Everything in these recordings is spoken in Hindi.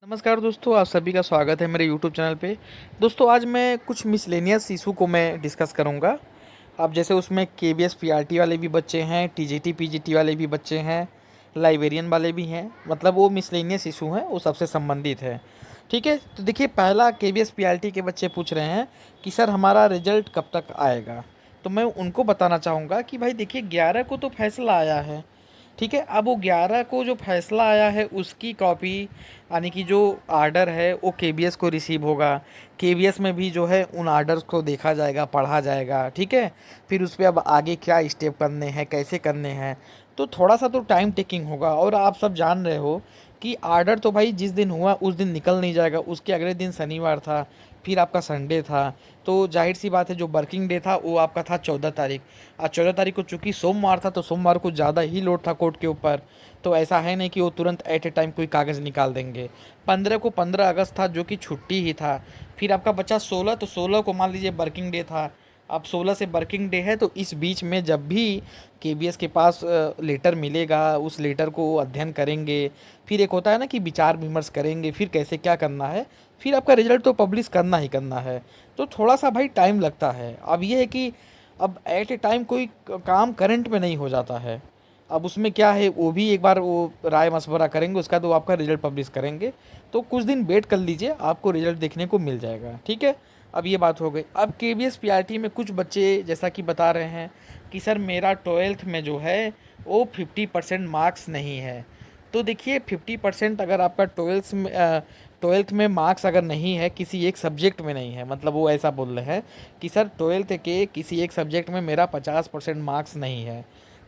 नमस्कार दोस्तों, आप सभी का स्वागत है मेरे यूट्यूब चैनल पे। दोस्तों आज मैं कुछ मिसलेनियस इशू को मैं डिस्कस करूँगा। अब जैसे उसमें केवीएस पीआरटी वाले भी बच्चे हैं, टीजीटी पीजीटी वाले भी बच्चे हैं, लाइब्रेरियन वाले भी हैं। मतलब वो मिसलेनियस इशू हैं, वो सबसे संबंधित है। ठीक है, तो देखिए पहला केवीएस पीआरटी के बच्चे पूछ रहे हैं कि सर हमारा रिजल्ट कब तक आएगा। तो मैं उनको बताना चाहूँगा कि भाई देखिए 11 को तो फैसला आया है। ठीक है, अब वो 11 को जो फैसला आया है उसकी कॉपी यानी कि जो आर्डर है वो केबीएस को रिसीव होगा। केबीएस में भी जो है उन आर्डर्स को देखा जाएगा, पढ़ा जाएगा। ठीक है, फिर उस पे अब आगे क्या स्टेप करने हैं, कैसे करने हैं, तो थोड़ा सा तो टाइम टेकिंग होगा। और आप सब जान रहे हो कि आर्डर तो भाई जिस दिन हुआ उस दिन निकल नहीं जाएगा, उसके अगले दिन शनिवार था, फिर आपका संडे था। तो जाहिर सी बात है जो वर्किंग डे था वो आपका था 14 तारीख। आज 14 तारीख को चूँकि सोमवार था तो सोमवार को ज़्यादा ही लोड था कोर्ट के ऊपर। तो ऐसा है नहीं कि वो तुरंत एट ए टाइम कोई कागज़ निकाल देंगे। 15 को 15 अगस्त था जो कि छुट्टी ही था। फिर आपका बचा 16, तो 16 को मान लीजिए वर्किंग डे था। अब 16 से वर्किंग डे है, तो इस बीच में जब भी केबीएस के पास लेटर मिलेगा उस लेटर को वो अध्ययन करेंगे। फिर एक होता है ना कि विचार विमर्श करेंगे, फिर कैसे क्या करना है, फिर आपका रिजल्ट तो पब्लिश करना ही करना है। तो थोड़ा सा भाई टाइम लगता है। अब ये है कि अब एट ए टाइम कोई काम करंट में नहीं हो जाता है। अब उसमें क्या है वो भी एक बार वो राय मशवरा करेंगे, उसका तो आपका रिजल्ट पब्लिश करेंगे। तो कुछ दिन वेट कर लीजिए, आपको रिजल्ट देखने को मिल जाएगा। ठीक है, अब ये बात हो गई। अब केवीएस पीआरटी में कुछ बच्चे जैसा कि बता रहे हैं कि सर मेरा ट्वेल्थ में जो है वो 50% मार्क्स नहीं है। तो देखिए 50% अगर आपका ट्वेल्थ में मार्क्स अगर नहीं है, किसी एक सब्जेक्ट में नहीं है, मतलब वो ऐसा बोल रहे हैं कि सर ट्वेल्थ के किसी एक सब्जेक्ट में मेरा 50% मार्क्स नहीं है,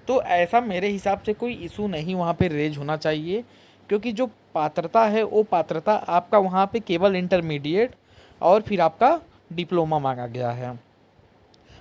तो ऐसा मेरे हिसाब से कोई इशू नहीं वहाँ पे रेज होना चाहिए। क्योंकि जो पात्रता है वो पात्रता आपका वहाँ पे केवल इंटरमीडिएट और फिर आपका डिप्लोमा मांगा गया है।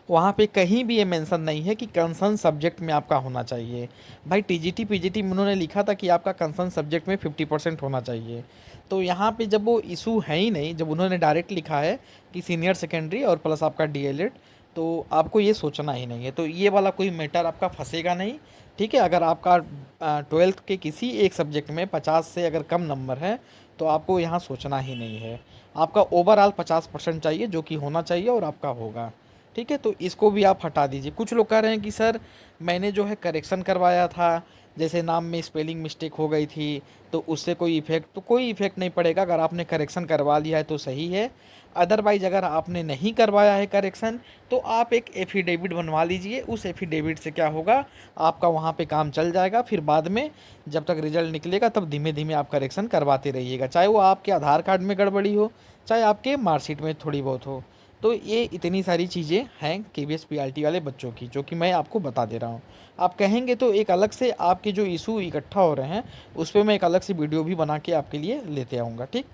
वहाँ पे कहीं भी ये मेंशन नहीं है कि कंसर्न सब्जेक्ट में आपका होना चाहिए। भाई टीजीटी पीजीटी में उन्होंने लिखा था कि आपका कंसर्न सब्जेक्ट में 50% होना चाहिए। तो यहाँ पे जब वो इशू है ही नहीं, जब उन्होंने डायरेक्ट लिखा है कि सीनियर सेकेंडरी और प्लस आपका डीएलएड, तो आपको ये सोचना ही नहीं है। तो ये वाला कोई मैटर आपका फंसेगा नहीं। ठीक है, अगर आपका ट्वेल्थ के किसी एक सब्जेक्ट में 50 से अगर कम नंबर है तो आपको यहाँ सोचना ही नहीं है। आपका ओवरऑल 50% चाहिए, जो कि होना चाहिए और आपका होगा। ठीक है, तो इसको भी आप हटा दीजिए। कुछ लोग कह रहे हैं कि सर मैंने जो है करेक्शन करवाया था, जैसे नाम में स्पेलिंग मिस्टेक हो गई थी, तो उससे कोई इफ़ेक्ट, तो कोई इफ़ेक्ट नहीं पड़ेगा। अगर आपने करेक्शन करवा लिया है तो सही है। अदरवाइज़ अगर आपने नहीं करवाया है करेक्शन तो आप एक एफ़िडेविट बनवा लीजिए। उस एफ़िडेविट से क्या होगा, आपका वहाँ पे काम चल जाएगा। फिर बाद में जब तक रिजल्ट निकलेगा तब धीमे धीमे आप करेक्शन करवाते रहिएगा, चाहे वो आपके आधार कार्ड में गड़बड़ी हो, चाहे आपके मार्कशीट में थोड़ी बहुत हो। तो ये इतनी सारी चीज़ें हैं केवीएस पीआरटी वाले बच्चों की, जो कि मैं आपको बता दे रहा हूँ। आप कहेंगे तो एक अलग से आपके जो इशू इकट्ठा हो रहे हैं उस पे मैं एक अलग से वीडियो भी बना के आपके लिए लेते आऊँगा। ठीक,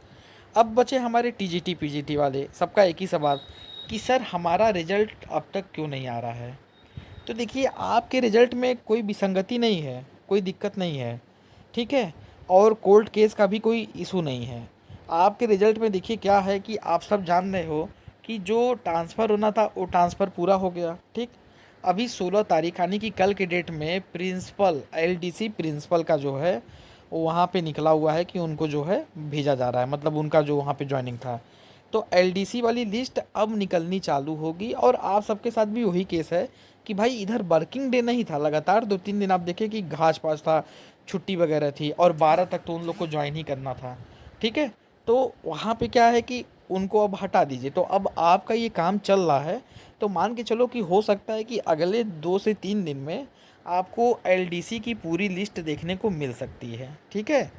अब बचे हमारे टीजीटी पीजीटी वाले, सबका एक ही सवाल कि सर हमारा रिजल्ट अब तक क्यों नहीं आ रहा है। तो देखिए आपके रिजल्ट में कोई विसंगति नहीं है, कोई दिक्कत नहीं है। ठीक है, और कोर्ट केस का भी कोई इशू नहीं है। आपके रिजल्ट में देखिए क्या है कि आप सब जान रहे हो कि जो ट्रांसफ़र होना था वो ट्रांसफ़र पूरा हो गया। ठीक, अभी 16 तारीख यानी कि कल के डेट में प्रिंसिपल एलडीसी प्रिंसिपल का जो है वो वहाँ पे निकला हुआ है कि उनको जो है भेजा जा रहा है, मतलब उनका जो वहाँ पे ज्वाइनिंग था। तो एलडीसी वाली लिस्ट अब निकलनी चालू होगी। और आप सबके साथ भी वही केस है कि भाई इधर वर्किंग डे नहीं था, लगातार 2-3 दिन आप देखें कि घास पास था, छुट्टी वगैरह थी, और 12 तक तो उन लोग को ज्वाइन ही करना था। ठीक है, तो वहाँ पे क्या है कि उनको अब हटा दीजिए। तो अब आपका ये काम चल रहा है, तो मान के चलो कि हो सकता है कि अगले 2 से 3 दिन में आपको एलडीसी की पूरी लिस्ट देखने को मिल सकती है। ठीक है,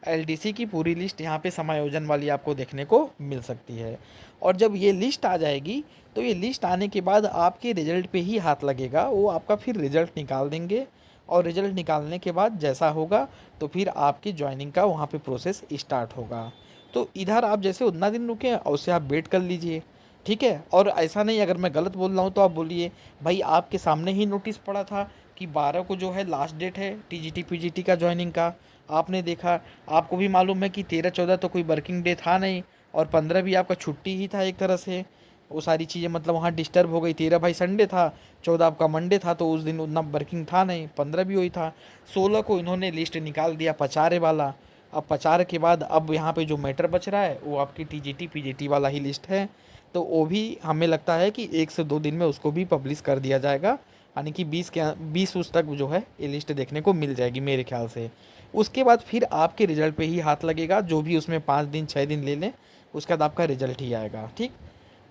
एलडीसी की पूरी लिस्ट यहाँ पे समायोजन वाली आपको देखने को मिल सकती है। और जब ये लिस्ट आ जाएगी तो ये लिस्ट आने के बाद आपके रिजल्ट पे ही हाथ लगेगा, वो आपका फिर रिजल्ट निकाल देंगे। और रिजल्ट निकालने के बाद जैसा होगा तो फिर आपकी ज्वाइनिंग का वहाँ पे प्रोसेस स्टार्ट होगा। तो इधर आप जैसे उतना दिन रुके और उससे आप वेट कर लीजिए। ठीक है, और ऐसा नहीं अगर मैं गलत बोल रहा हूँ तो आप बोलिए। भाई आपके सामने ही नोटिस पड़ा था कि 12 को जो है लास्ट डेट है टीजीटी पीजीटी का ज्वाइनिंग का, आपने देखा। आपको भी मालूम है कि 13-14 तो कोई वर्किंग डे था नहीं, और 15 भी आपका छुट्टी ही था एक तरह से। वो सारी चीज़ें मतलब वहाँ डिस्टर्ब हो गई। 13 भाई संडे था, 14 आपका मंडे था, तो उस दिन उतना वर्किंग था नहीं, 15 भी वही था। 16 को इन्होंने लिस्ट निकाल दिया पचारे वाला, अब प्रचार के बाद अब यहाँ पे जो मैटर बच रहा है वो आपकी टीजीटी पीजीटी वाला ही लिस्ट है। तो वो भी हमें लगता है कि 1 से 2 दिन में उसको भी पब्लिश कर दिया जाएगा, यानी कि 20 उस तक जो है ये लिस्ट देखने को मिल जाएगी मेरे ख्याल से। उसके बाद फिर आपके रिज़ल्ट पे ही हाथ लगेगा, जो भी उसमें 5 दिन 6 दिन ले लें, उसके बाद आपका रिज़ल्ट ही आएगा, ठीक।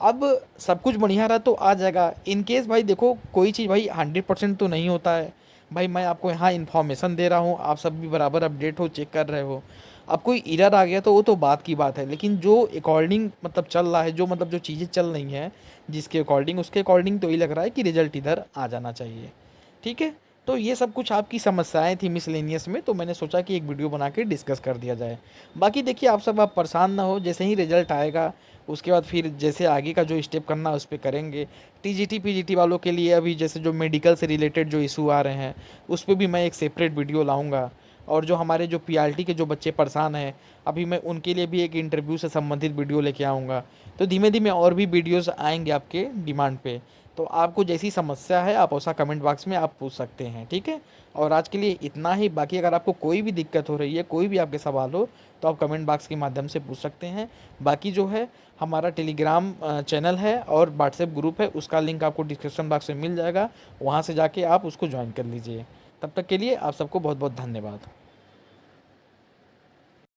अब सब कुछ बढ़िया रहा तो आ जाएगा। इन केस भाई देखो, कोई चीज़ भाई 100% तो नहीं होता है। भाई मैं आपको यहाँ इन्फॉर्मेशन दे रहा हूँ, आप सब भी बराबर अपडेट हो, चेक कर रहे हो। अब कोई एरर आ गया तो वो तो बात की बात है, लेकिन जो अकॉर्डिंग मतलब चल रहा है, जो मतलब जो चीज़ें चल रही हैं जिसके अकॉर्डिंग, उसके अकॉर्डिंग तो ये लग रहा है कि रिज़ल्ट इधर आ जाना चाहिए, ठीक है। तो ये सब कुछ आपकी समस्याएं थी मिसलेनियस में, तो मैंने सोचा कि एक वीडियो बना के डिस्कस कर दिया जाए। बाकी देखिए, आप सब आप परेशान ना हो, जैसे ही रिजल्ट आएगा उसके बाद फिर जैसे आगे का जो स्टेप करना है उस पर करेंगे। टीजीटी पीजीटी वालों के लिए अभी जैसे जो मेडिकल से रिलेटेड जो इशू आ रहे हैं उस पर भी मैं एक सेपरेट वीडियो लाऊंगा। और जो हमारे जो पीआरटी के जो बच्चे परेशान हैं, अभी मैं उनके लिए भी एक इंटरव्यू से संबंधित वीडियो लेके आऊँगा। तो धीमे धीमे और भी वीडियोज़ आएंगे आपके डिमांड पे। तो आपको जैसी समस्या है आप ऐसा कमेंट बॉक्स में आप पूछ सकते हैं, ठीक है। और आज के लिए इतना ही। बाकी अगर आपको कोई भी दिक्कत हो रही है, कोई भी आपके सवाल हो, तो आप कमेंट बॉक्स के माध्यम से पूछ सकते हैं। बाकी जो है हमारा टेलीग्राम चैनल है और व्हाट्सएप ग्रुप है, उसका लिंक आपको डिस्क्रिप्शन बॉक्स में मिल जाएगा, वहाँ से जाके आप उसको ज्वाइन कर लीजिए। तब तक के लिए आप सबको बहुत बहुत धन्यवाद।